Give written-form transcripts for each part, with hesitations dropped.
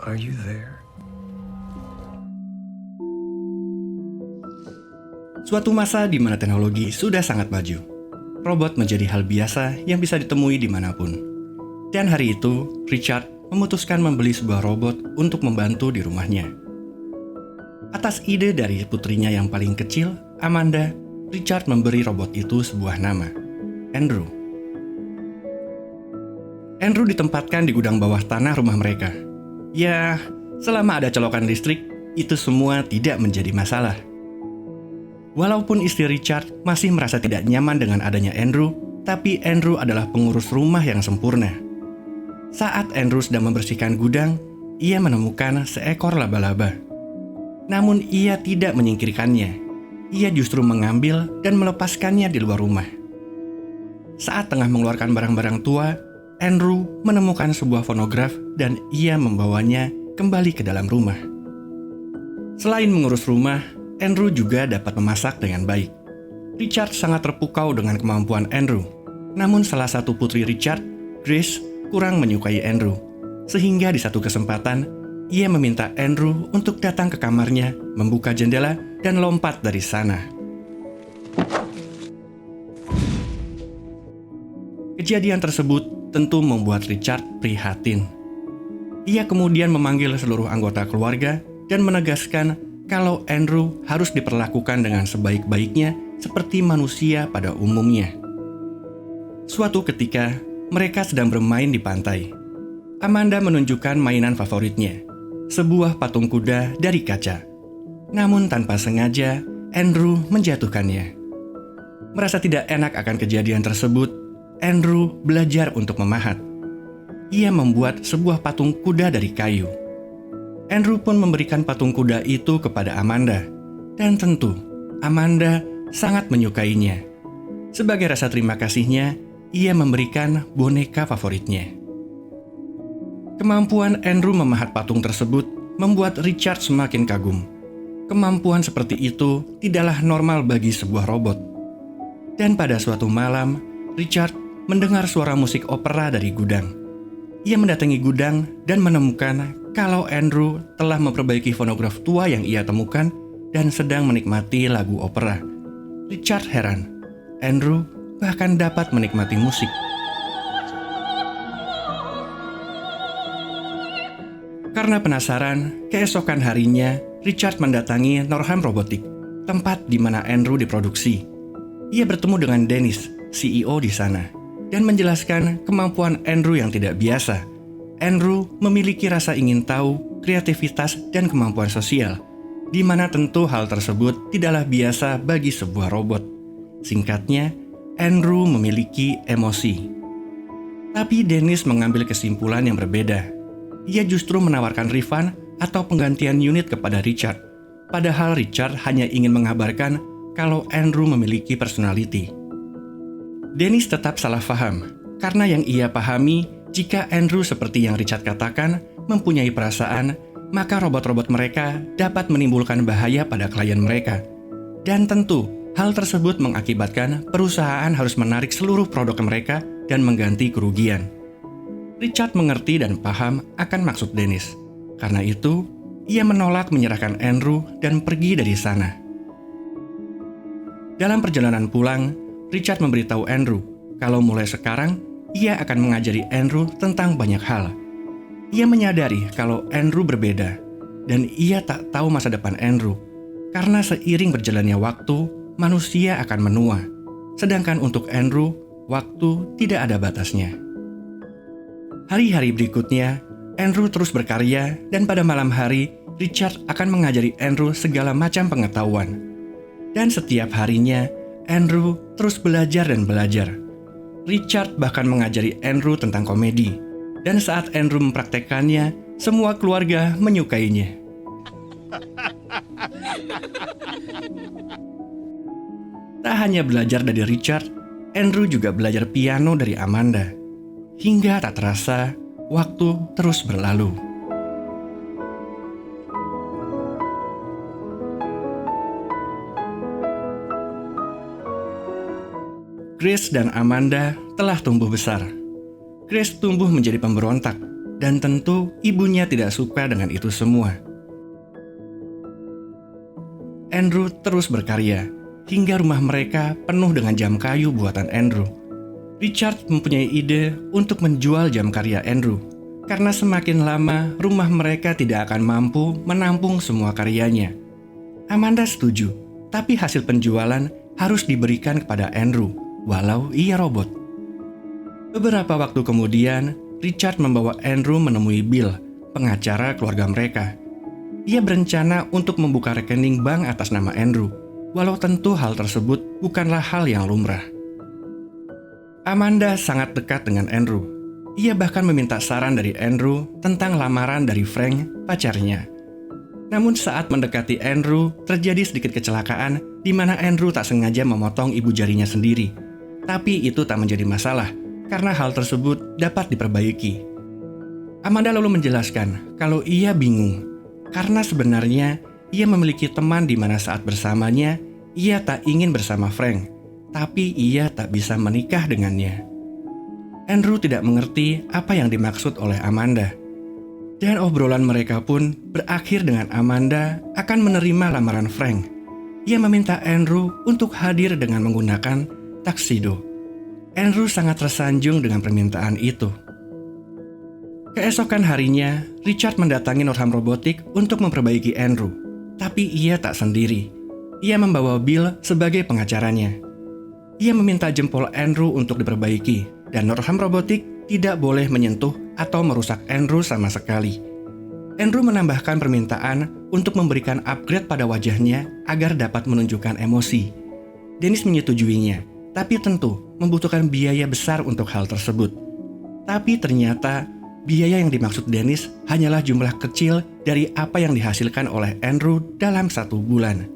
Are you there? Suatu masa di mana teknologi sudah sangat maju, robot menjadi hal biasa yang bisa ditemui dimanapun. Dan hari itu, Richard memutuskan membeli sebuah robot untuk membantu di rumahnya. Atas ide dari putrinya yang paling kecil, Amanda, Richard memberi robot itu sebuah nama, Andrew. Andrew ditempatkan di gudang bawah tanah rumah mereka. Ya, selama ada colokan listrik, itu semua tidak menjadi masalah. Walaupun istri Richard masih merasa tidak nyaman dengan adanya Andrew, tapi Andrew adalah pengurus rumah yang sempurna. Saat Andrew sedang membersihkan gudang, ia menemukan seekor laba-laba. Namun ia tidak menyingkirkannya. Ia justru mengambil dan melepaskannya di luar rumah. Saat tengah mengeluarkan barang-barang tua, Andrew menemukan sebuah fonograf dan ia membawanya kembali ke dalam rumah. Selain mengurus rumah, Andrew juga dapat memasak dengan baik. Richard sangat terpukau dengan kemampuan Andrew. Namun salah satu putri Richard, Grace, kurang menyukai Andrew. Sehingga di satu kesempatan, ia meminta Andrew untuk datang ke kamarnya, membuka jendela, dan lompat dari sana. Kejadian tersebut tentu membuat Richard prihatin. Ia kemudian memanggil seluruh anggota keluarga dan menegaskan kalau Andrew harus diperlakukan dengan sebaik-baiknya seperti manusia pada umumnya. Suatu ketika, mereka sedang bermain di pantai. Amanda menunjukkan mainan favoritnya, sebuah patung kuda dari kaca. Namun tanpa sengaja, Andrew menjatuhkannya. Merasa tidak enak akan kejadian tersebut, Andrew belajar untuk memahat. Ia membuat sebuah patung kuda dari kayu. Andrew pun memberikan patung kuda itu kepada Amanda. Dan tentu, Amanda sangat menyukainya. Sebagai rasa terima kasihnya, ia memberikan boneka favoritnya. Kemampuan Andrew memahat patung tersebut membuat Richard semakin kagum. Kemampuan seperti itu tidaklah normal bagi sebuah robot. Dan pada suatu malam, Richard mendengar suara musik opera dari gudang. Ia mendatangi gudang dan menemukan kalau Andrew telah memperbaiki fonograf tua yang ia temukan dan sedang menikmati lagu opera. Richard heran. Andrew bahkan dapat menikmati musik. Karena penasaran, keesokan harinya Richard mendatangi Norham Robotics, tempat di mana Andrew diproduksi. Ia bertemu dengan Dennis, CEO di sana, dan menjelaskan kemampuan Andrew yang tidak biasa. Andrew memiliki rasa ingin tahu, kreativitas, dan kemampuan sosial, di mana tentu hal tersebut tidaklah biasa bagi sebuah robot. Singkatnya, Andrew memiliki emosi. Tapi Dennis mengambil kesimpulan yang berbeda. Ia justru menawarkan refund atau penggantian unit kepada Richard. Padahal Richard hanya ingin mengabarkan kalau Andrew memiliki personality. Dennis tetap salah paham, karena yang ia pahami, jika Andrew seperti yang Richard katakan mempunyai perasaan, maka robot-robot mereka dapat menimbulkan bahaya pada klien mereka. Dan tentu, hal tersebut mengakibatkan perusahaan harus menarik seluruh produk mereka dan mengganti kerugian. Richard mengerti dan paham akan maksud Dennis. Karena itu, ia menolak menyerahkan Andrew dan pergi dari sana. Dalam perjalanan pulang, Richard memberitahu Andrew kalau mulai sekarang ia akan mengajari Andrew tentang banyak hal. Ia menyadari kalau Andrew berbeda, dan ia tak tahu masa depan Andrew. Karena seiring berjalannya waktu, manusia akan menua. Sedangkan untuk Andrew, waktu tidak ada batasnya. Hari-hari berikutnya, Andrew terus berkarya, dan pada malam hari, Richard akan mengajari Andrew segala macam pengetahuan. Dan setiap harinya, Andrew terus belajar dan belajar. Richard bahkan mengajari Andrew tentang komedi. Dan saat Andrew mempraktekannya, semua keluarga menyukainya. Tak hanya belajar dari Richard, Andrew juga belajar piano dari Amanda. Hingga tak terasa, waktu terus berlalu. Grace dan Amanda telah tumbuh besar. Grace tumbuh menjadi pemberontak, Dan tentu ibunya tidak suka dengan itu semua. Andrew terus berkarya, hingga rumah mereka penuh dengan jam kayu buatan Andrew. Richard mempunyai ide untuk menjual jam karya Andrew, karena semakin lama rumah mereka tidak akan mampu menampung semua karyanya. Amanda setuju, tapi hasil penjualan harus diberikan kepada Andrew, walau ia robot. Beberapa waktu kemudian, Richard membawa Andrew menemui Bill, pengacara keluarga mereka. Ia berencana untuk membuka rekening bank atas nama Andrew, walau tentu hal tersebut bukanlah hal yang lumrah. Amanda sangat dekat dengan Andrew. Ia bahkan meminta saran dari Andrew tentang lamaran dari Frank, pacarnya. Namun saat mendekati Andrew, terjadi sedikit kecelakaan di mana Andrew tak sengaja memotong ibu jarinya sendiri. Tapi itu tak menjadi masalah, karena hal tersebut dapat diperbaiki. Amanda lalu menjelaskan kalau ia bingung, karena sebenarnya ia memiliki teman di mana saat bersamanya, ia tak ingin bersama Frank, tapi ia tak bisa menikah dengannya. Andrew tidak mengerti apa yang dimaksud oleh Amanda. Dan obrolan mereka pun berakhir dengan Amanda akan menerima lamaran Frank. Ia meminta Andrew untuk hadir dengan menggunakan tuxedo. Andrew sangat tersanjung dengan permintaan itu. Keesokan harinya, Richard mendatangi Northam Robotics untuk memperbaiki Andrew. Tapi ia tak sendiri. Ia membawa Bill sebagai pengacaranya. Ia meminta jempol Andrew untuk diperbaiki, dan Northam Robotics tidak boleh menyentuh atau merusak Andrew sama sekali. Andrew menambahkan permintaan untuk memberikan upgrade pada wajahnya agar dapat menunjukkan emosi. Dennis menyetujuinya, tapi tentu membutuhkan biaya besar untuk hal tersebut. Tapi ternyata biaya yang dimaksud Dennis hanyalah jumlah kecil dari apa yang dihasilkan oleh Andrew dalam 1 bulan.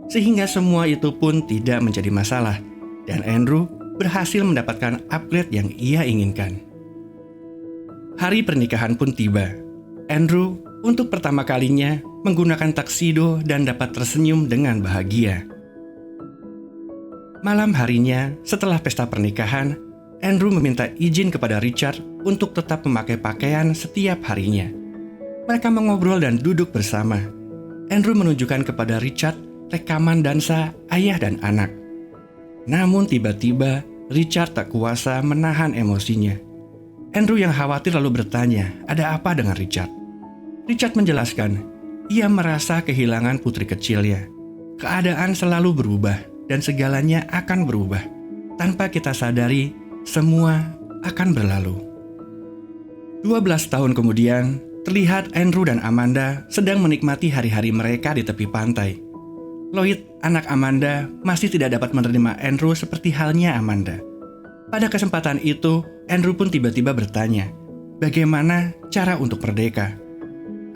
Sehingga semua itu pun tidak menjadi masalah, dan Andrew berhasil mendapatkan upgrade yang ia inginkan. Hari pernikahan pun tiba. Andrew untuk pertama kalinya menggunakan tuxedo dan dapat tersenyum dengan bahagia. Malam harinya, setelah pesta pernikahan, Andrew meminta izin kepada Richard untuk tetap memakai pakaian setiap harinya. Mereka mengobrol dan duduk bersama. Andrew menunjukkan kepada Richard rekaman dansa ayah dan anak. Namun tiba-tiba, Richard tak kuasa menahan emosinya. Andrew yang khawatir lalu bertanya, ada apa dengan Richard? Richard menjelaskan, ia merasa kehilangan putri kecilnya. Keadaan selalu berubah dan segalanya akan berubah. Tanpa kita sadari, semua akan berlalu. 12 tahun kemudian, terlihat Andrew dan Amanda sedang menikmati hari-hari mereka di tepi pantai. Lloyd, anak Amanda, masih tidak dapat menerima Andrew seperti halnya Amanda. Pada kesempatan itu, Andrew pun tiba-tiba bertanya, bagaimana cara untuk merdeka?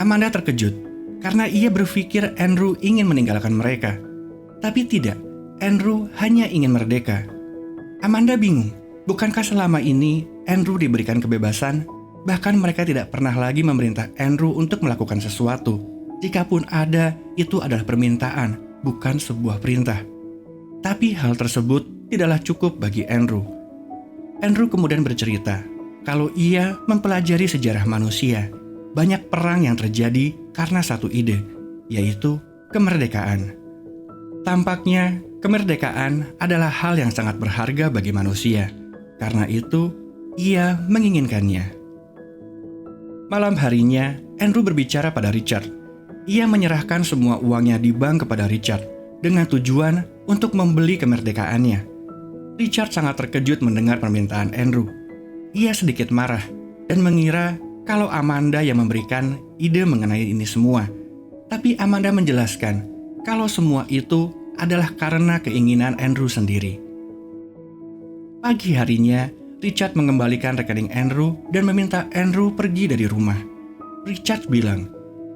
Amanda terkejut, karena ia berpikir Andrew ingin meninggalkan mereka. Tapi tidak, Andrew hanya ingin merdeka. Amanda bingung, bukankah selama ini Andrew diberikan kebebasan? Bahkan mereka tidak pernah lagi memerintah Andrew untuk melakukan sesuatu. Jikapun ada, itu adalah permintaan, bukan sebuah perintah. Tapi hal tersebut tidaklah cukup bagi Andrew. Andrew kemudian bercerita kalau ia mempelajari sejarah manusia. Banyak perang yang terjadi karena satu ide, yaitu kemerdekaan. Tampaknya kemerdekaan adalah hal yang sangat berharga bagi manusia. Karena itu, ia menginginkannya. Malam harinya, Andrew berbicara pada Richard. Ia menyerahkan semua uangnya di bank kepada Richard dengan tujuan untuk membeli kemerdekaannya. Richard sangat terkejut mendengar permintaan Andrew. Ia sedikit marah dan mengira kalau Amanda yang memberikan ide mengenai ini semua. Tapi Amanda menjelaskan kalau semua itu adalah karena keinginan Andrew sendiri. Pagi harinya, Richard mengembalikan rekening Andrew dan meminta Andrew pergi dari rumah. Richard bilang,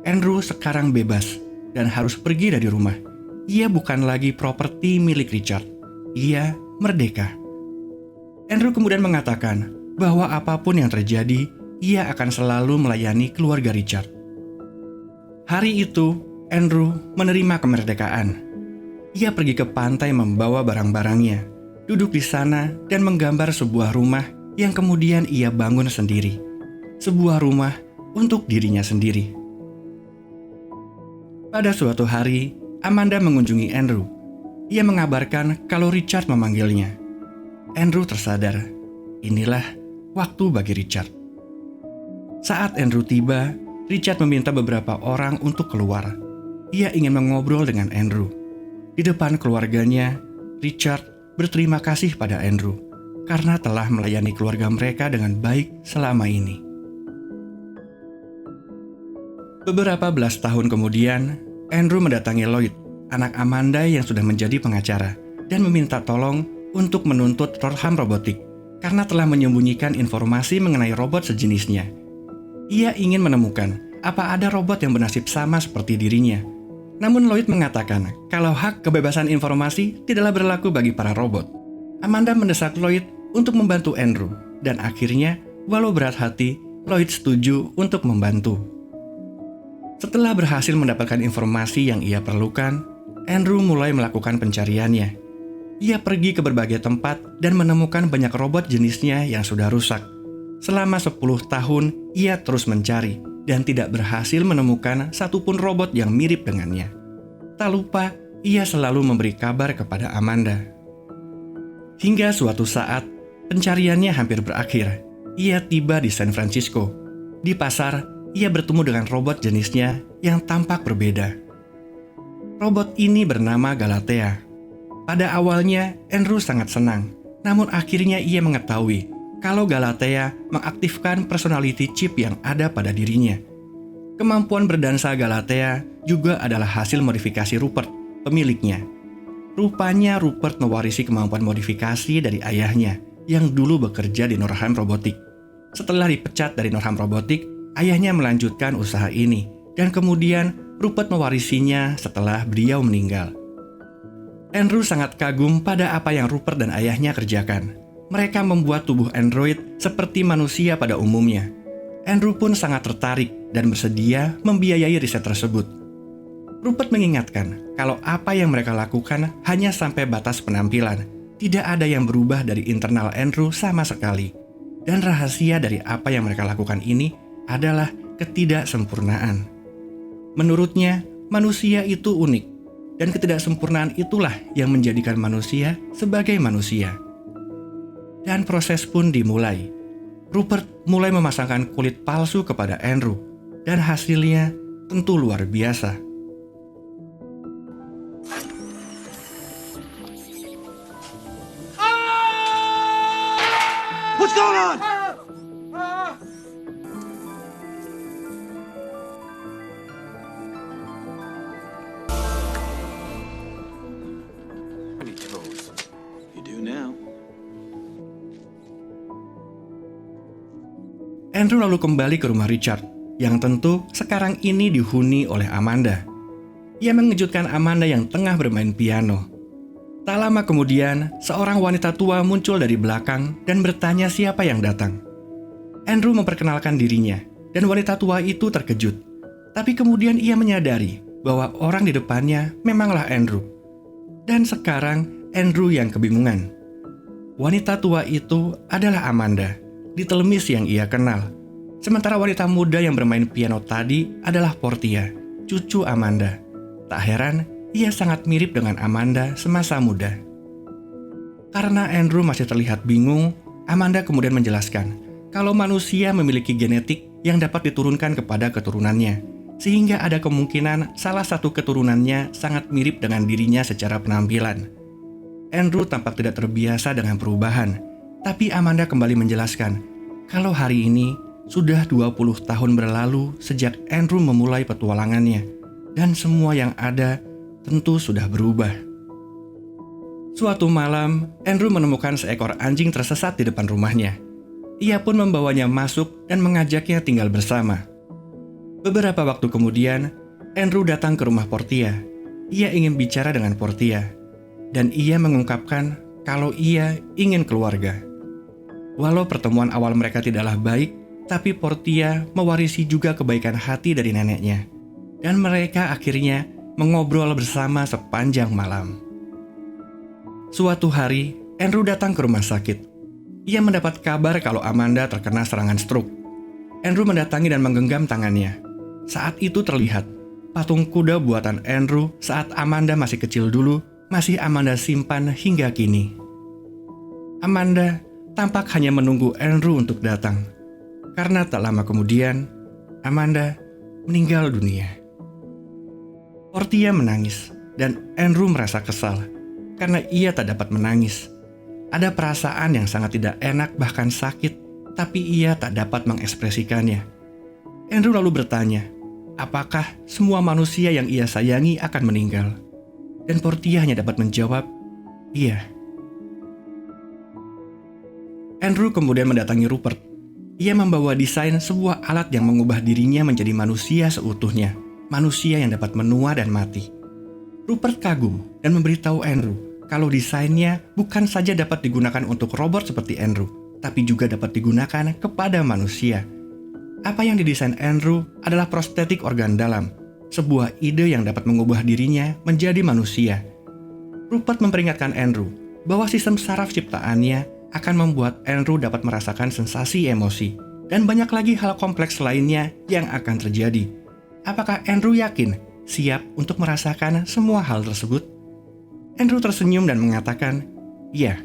Andrew sekarang bebas dan harus pergi dari rumah. Ia bukan lagi properti milik Richard. Ia merdeka. Andrew kemudian mengatakan bahwa apapun yang terjadi, ia akan selalu melayani keluarga Richard. Hari itu, Andrew menerima kemerdekaan. Ia pergi ke pantai membawa barang-barangnya, duduk di sana dan menggambar sebuah rumah yang kemudian ia bangun sendiri. sebuah rumah untuk dirinya sendiri. Pada suatu hari, Amanda mengunjungi Andrew. Ia mengabarkan kalau Richard memanggilnya. Andrew tersadar, inilah waktu bagi Richard. Saat Andrew tiba, Richard meminta beberapa orang untuk keluar. Ia ingin mengobrol dengan Andrew. Di depan keluarganya, Richard berterima kasih pada Andrew karena telah melayani keluarga mereka dengan baik selama ini. Beberapa belas tahun kemudian, Andrew mendatangi Lloyd, anak Amanda yang sudah menjadi pengacara, dan meminta tolong untuk menuntut Northam Robotics karena telah menyembunyikan informasi mengenai robot sejenisnya. Ia ingin menemukan apa ada robot yang bernasib sama seperti dirinya. Namun Lloyd mengatakan kalau hak kebebasan informasi tidaklah berlaku bagi para robot. Amanda mendesak Lloyd untuk membantu Andrew, dan akhirnya, walau berat hati, Lloyd setuju untuk membantu. Setelah berhasil mendapatkan informasi yang ia perlukan, Andrew mulai melakukan pencariannya. Ia pergi ke berbagai tempat dan menemukan banyak robot jenisnya yang sudah rusak. Selama 10 tahun, ia terus mencari dan tidak berhasil menemukan satupun robot yang mirip dengannya. Tak lupa, ia selalu memberi kabar kepada Amanda. Hingga suatu saat, pencariannya hampir berakhir. Ia tiba di San Francisco. Di pasar, ia bertemu dengan robot jenisnya yang tampak berbeda. Robot ini bernama Galatea. Pada awalnya, Andrew sangat senang. Namun akhirnya ia mengetahui kalau Galatea mengaktifkan personality chip yang ada pada dirinya. Kemampuan berdansa Galatea juga adalah hasil modifikasi Rupert, pemiliknya. Rupanya Rupert mewarisi kemampuan modifikasi dari ayahnya yang dulu bekerja di Northam Robotics. Setelah dipecat dari Northam Robotics, ayahnya melanjutkan usaha ini, dan kemudian Rupert mewarisinya setelah beliau meninggal. Andrew sangat kagum pada apa yang Rupert dan ayahnya kerjakan. Mereka membuat tubuh android seperti manusia pada umumnya. Andrew pun sangat tertarik dan bersedia membiayai riset tersebut. Rupert mengingatkan kalau apa yang mereka lakukan hanya sampai batas penampilan. Tidak ada yang berubah dari internal Andrew sama sekali. Dan rahasia dari apa yang mereka lakukan ini adalah ketidaksempurnaan. Menurutnya, manusia itu unik. Dan ketidaksempurnaan itulah yang menjadikan manusia sebagai manusia. Dan proses pun dimulai. Rupert mulai memasangkan kulit palsu kepada Andrew, dan hasilnya tentu luar biasa. What's going on? Any toes? You do now. Andrew lalu kembali ke rumah Richard, yang tentu sekarang ini dihuni oleh Amanda. Ia mengejutkan Amanda yang tengah bermain piano. Tak lama kemudian, seorang wanita tua muncul dari belakang dan bertanya siapa yang datang. Andrew memperkenalkan dirinya, dan wanita tua itu terkejut. Tapi kemudian ia menyadari bahwa orang di depannya memanglah Andrew. Dan sekarang Andrew yang kebingungan. Wanita tua itu adalah Amanda, ditelemis yang ia kenal. Sementara wanita muda yang bermain piano tadi adalah Portia, cucu Amanda. Tak heran, ia sangat mirip dengan Amanda semasa muda. Karena Andrew masih terlihat bingung, Amanda kemudian menjelaskan kalau manusia memiliki genetik yang dapat diturunkan kepada keturunannya, sehingga ada kemungkinan salah satu keturunannya sangat mirip dengan dirinya secara penampilan. Andrew tampak tidak terbiasa dengan perubahan, tapi Amanda kembali menjelaskan kalau hari ini sudah 20 tahun berlalu sejak Andrew memulai petualangannya, dan semua yang ada tentu sudah berubah. Suatu malam, Andrew menemukan seekor anjing tersesat di depan rumahnya. Ia pun membawanya masuk dan mengajaknya tinggal bersama. Beberapa waktu kemudian, Andrew datang ke rumah Portia. Ia ingin bicara dengan Portia, dan ia mengungkapkan kalau ia ingin keluarga. Walau pertemuan awal mereka tidaklah baik, tapi Portia mewarisi juga kebaikan hati dari neneknya. Dan mereka akhirnya mengobrol bersama sepanjang malam. Suatu hari, Andrew datang ke rumah sakit. Ia mendapat kabar kalau Amanda terkena serangan stroke. Andrew mendatangi dan menggenggam tangannya. Saat itu terlihat patung kuda buatan Andrew saat Amanda masih kecil dulu, masih Amanda simpan hingga kini. Amanda tampak hanya menunggu Andrew untuk datang. Karena tak lama kemudian, Amanda meninggal dunia. Portia menangis dan Andrew merasa kesal karena ia tak dapat menangis. Ada perasaan yang sangat tidak enak bahkan sakit, tapi ia tak dapat mengekspresikannya. Andrew lalu bertanya, apakah semua manusia yang ia sayangi akan meninggal? Dan Portia hanya dapat menjawab, iya. Andrew kemudian mendatangi Rupert. Ia membawa desain sebuah alat yang mengubah dirinya menjadi manusia seutuhnya, manusia yang dapat menua dan mati. Rupert kagum dan memberitahu Andrew kalau desainnya bukan saja dapat digunakan untuk robot seperti Andrew, tapi juga dapat digunakan kepada manusia. Apa yang didesain Andrew adalah prostetik organ dalam, sebuah ide yang dapat mengubah dirinya menjadi manusia. Rupert memperingatkan Andrew bahwa sistem saraf ciptaannya akan membuat Andrew dapat merasakan sensasi emosi, dan banyak lagi hal kompleks lainnya yang akan terjadi. Apakah Andrew yakin siap untuk merasakan semua hal tersebut? Andrew tersenyum dan mengatakan, iya.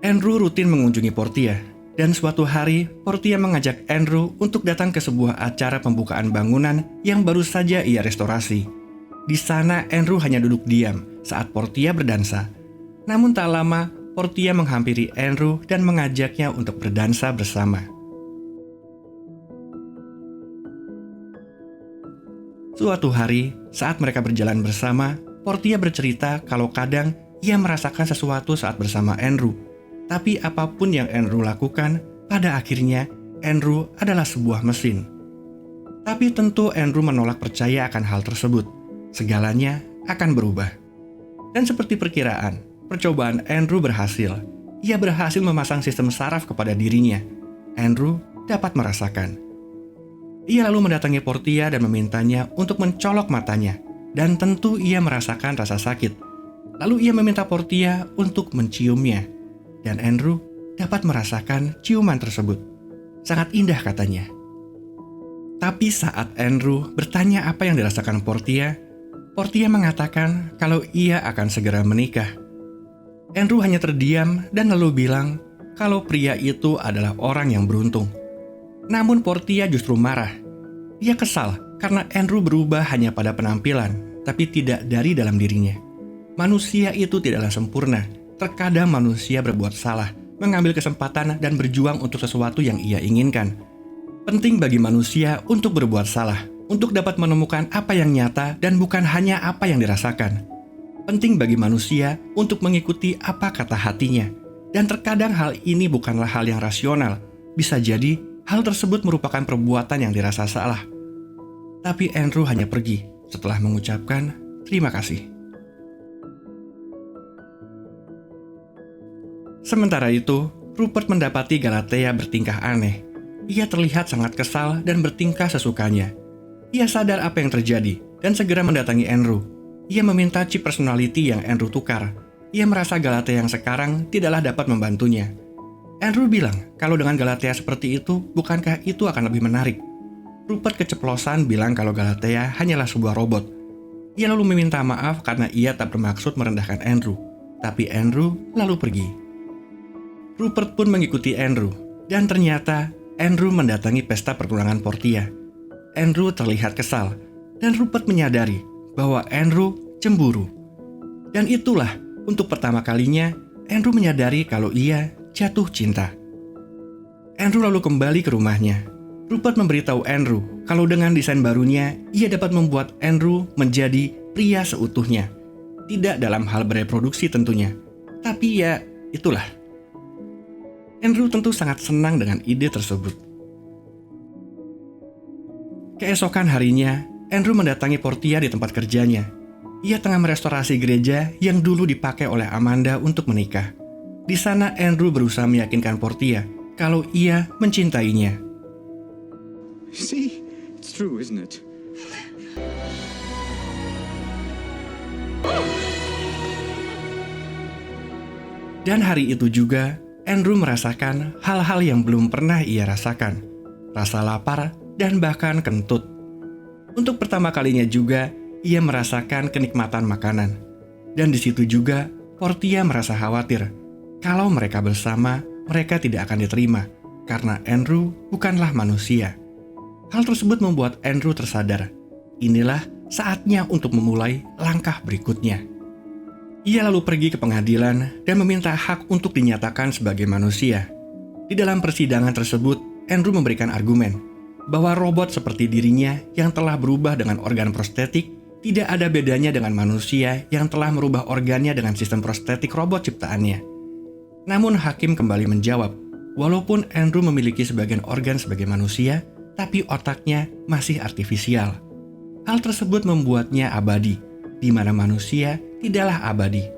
Andrew rutin mengunjungi Portia, dan suatu hari Portia mengajak Andrew untuk datang ke sebuah acara pembukaan bangunan yang baru saja ia restorasi. Di sana Andrew hanya duduk diam saat Portia berdansa. Namun tak lama, Portia menghampiri Andrew dan mengajaknya untuk berdansa bersama. Suatu hari, saat mereka berjalan bersama, Portia bercerita kalau kadang ia merasakan sesuatu saat bersama Andrew. Tapi apapun yang Andrew lakukan, pada akhirnya Andrew adalah sebuah mesin. Tapi tentu Andrew menolak percaya akan hal tersebut. Segalanya akan berubah. Dan seperti perkiraan, percobaan Andrew berhasil. Ia berhasil memasang sistem saraf kepada dirinya. Andrew dapat merasakan. Ia lalu mendatangi Portia dan memintanya untuk mencolok matanya. Dan tentu ia merasakan rasa sakit. Lalu ia meminta Portia untuk menciumnya. Dan Andrew dapat merasakan ciuman tersebut. Sangat indah katanya. Tapi saat Andrew bertanya apa yang dirasakan Portia, Portia mengatakan kalau ia akan segera menikah. Andrew hanya terdiam dan lalu bilang kalau pria itu adalah orang yang beruntung. Namun Portia justru marah. Ia kesal karena Andrew berubah hanya pada penampilan, tapi tidak dari dalam dirinya. Manusia itu tidaklah sempurna. Terkadang manusia berbuat salah, mengambil kesempatan dan berjuang untuk sesuatu yang ia inginkan. Penting bagi manusia untuk berbuat salah, untuk dapat menemukan apa yang nyata dan bukan hanya apa yang dirasakan. Penting bagi manusia untuk mengikuti apa kata hatinya. Dan terkadang hal ini bukanlah hal yang rasional. Bisa jadi hal tersebut merupakan perbuatan yang dirasa salah. Tapi Andrew hanya pergi setelah mengucapkan terima kasih. Sementara itu, Rupert mendapati Galatea bertingkah aneh. Ia terlihat sangat kesal dan bertingkah sesukanya. Ia sadar apa yang terjadi dan segera mendatangi Andrew. Ia meminta chip personality yang Andrew tukar. Ia merasa Galatea yang sekarang tidaklah dapat membantunya. Andrew bilang kalau dengan Galatea seperti itu, bukankah itu akan lebih menarik? Rupert keceplosan bilang kalau Galatea hanyalah sebuah robot. Ia lalu meminta maaf karena ia tak bermaksud merendahkan Andrew. Tapi Andrew lalu pergi. Rupert pun mengikuti Andrew, dan ternyata Andrew mendatangi pesta pertunangan Portia. Andrew terlihat kesal, dan Rupert menyadari bahwa Andrew cemburu. Dan itulah untuk pertama kalinya Andrew menyadari kalau ia jatuh cinta. Andrew lalu kembali ke rumahnya. Rupert memberitahu Andrew kalau dengan desain barunya ia dapat membuat Andrew menjadi pria seutuhnya. Tidak dalam hal bereproduksi tentunya, tapi ya itulah. Andrew tentu sangat senang dengan ide tersebut. Keesokan harinya, Andrew mendatangi Portia di tempat kerjanya. Ia tengah merestorasi gereja yang dulu dipakai oleh Amanda untuk menikah. Di sana Andrew berusaha meyakinkan Portia kalau ia mencintainya. See? It's true, isn't it? Dan hari itu juga, Andrew merasakan hal-hal yang belum pernah ia rasakan. rasa lapar, dan bahkan kentut. Untuk pertama kalinya juga, ia merasakan kenikmatan makanan. Dan di situ juga, Portia merasa khawatir. Kalau mereka bersama, mereka tidak akan diterima, karena Andrew bukanlah manusia. Hal tersebut membuat Andrew tersadar. Inilah saatnya untuk memulai langkah berikutnya. Ia lalu pergi ke pengadilan dan meminta hak untuk dinyatakan sebagai manusia. Di dalam persidangan tersebut, Andrew memberikan argumen bahwa robot seperti dirinya yang telah berubah dengan organ prostetik tidak ada bedanya dengan manusia yang telah merubah organnya dengan sistem prostetik robot ciptaannya. Namun hakim kembali menjawab, walaupun Andrew memiliki sebagian organ sebagai manusia, tapi otaknya masih artifisial. Hal tersebut membuatnya abadi, di mana manusia tidaklah abadi.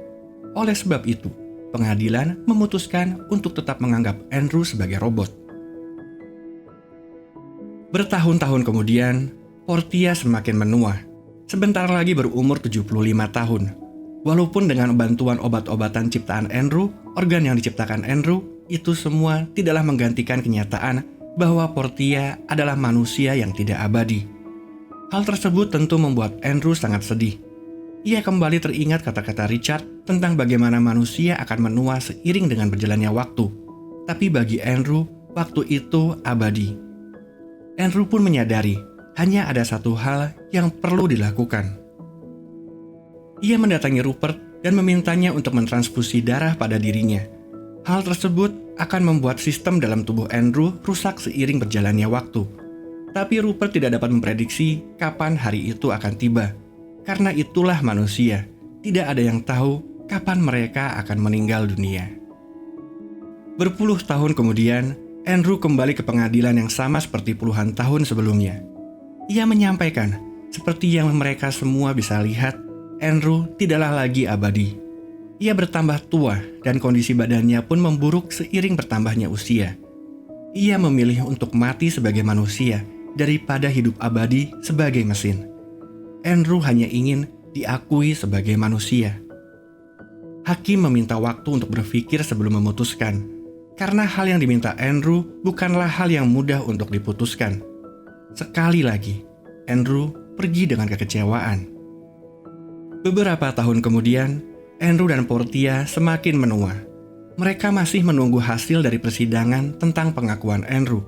Oleh sebab itu, pengadilan memutuskan untuk tetap menganggap Andrew sebagai robot. Bertahun-tahun kemudian, Portia semakin menua. Sebentar lagi berumur 75 tahun. Walaupun dengan bantuan obat-obatan ciptaan Andrew, organ yang diciptakan Andrew, itu semua tidaklah menggantikan kenyataan bahwa Portia adalah manusia yang tidak abadi. Hal tersebut tentu membuat Andrew sangat sedih. Ia kembali teringat kata-kata Richard tentang bagaimana manusia akan menua seiring dengan berjalannya waktu. Tapi bagi Andrew, waktu itu abadi. Andrew pun menyadari hanya ada satu hal yang perlu dilakukan. Ia mendatangi Rupert dan memintanya untuk mentransfusi darah pada dirinya. Hal tersebut akan membuat sistem dalam tubuh Andrew rusak seiring berjalannya waktu. Tapi Rupert tidak dapat memprediksi kapan hari itu akan tiba. Karena itulah manusia, tidak ada yang tahu kapan mereka akan meninggal dunia. Berpuluh tahun kemudian, Andrew kembali ke pengadilan yang sama seperti puluhan tahun sebelumnya. Ia menyampaikan, seperti yang mereka semua bisa lihat, Andrew tidaklah lagi abadi. Ia bertambah tua dan kondisi badannya pun memburuk seiring bertambahnya usia. Ia memilih untuk mati sebagai manusia daripada hidup abadi sebagai mesin. Andrew hanya ingin diakui sebagai manusia. Hakim meminta waktu untuk berpikir sebelum memutuskan, karena hal yang diminta Andrew bukanlah hal yang mudah untuk diputuskan. Sekali lagi, Andrew pergi dengan kekecewaan. Beberapa tahun kemudian, Andrew dan Portia semakin menua. Mereka masih menunggu hasil dari persidangan tentang pengakuan Andrew.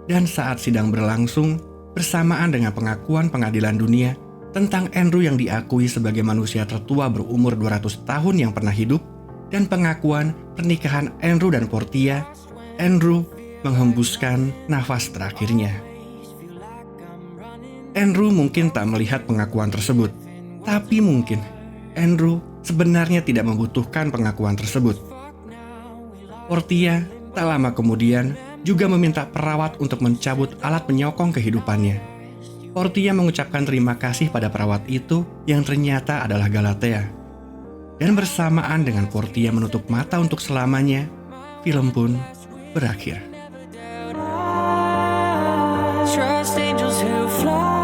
Dan saat sidang berlangsung, bersamaan dengan pengakuan pengadilan dunia tentang Andrew yang diakui sebagai manusia tertua berumur 200 tahun yang pernah hidup, dan pengakuan pernikahan Andrew dan Portia, Andrew menghembuskan nafas terakhirnya. Andrew mungkin tak melihat pengakuan tersebut, tapi mungkin Andrew sebenarnya tidak membutuhkan pengakuan tersebut. Portia tak lama kemudian juga meminta perawat untuk mencabut alat penyokong kehidupannya. Portia mengucapkan terima kasih pada perawat itu yang ternyata adalah Galatea. Dan bersamaan dengan Portia menutup mata untuk selamanya, film pun berakhir. Trust angels who fly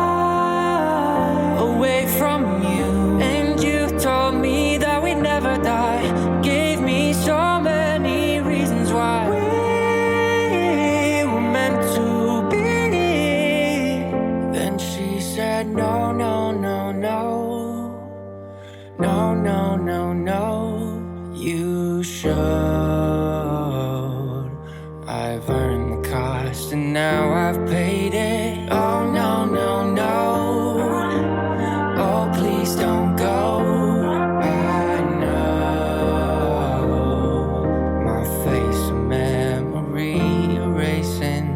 away from you, and you told me that we never die. Gave me so many reasons why we were meant to be. Then she said no, no, no, no. No, no, no, no. You should. I've earned the cost and now I've paid it. Oh no, no, no. Oh please don't go. I know my face a memory erasing.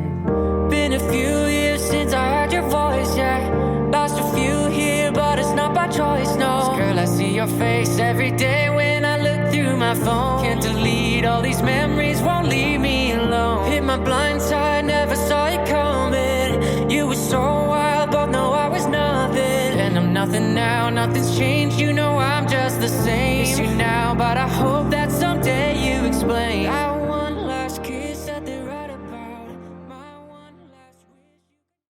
Been a few years since I heard your voice, yeah. Lost a few here but it's not by choice, no. 'Cause girl, I see your face every day when I look through my phone. Can't delete all these memories, won't leave me alone. Hit my blind side, never saw you coming. You were so wild, both know I was nothing. And I'm nothing now, nothing's changed. You know I'm just the same. Miss you now, but I hope that someday you explain.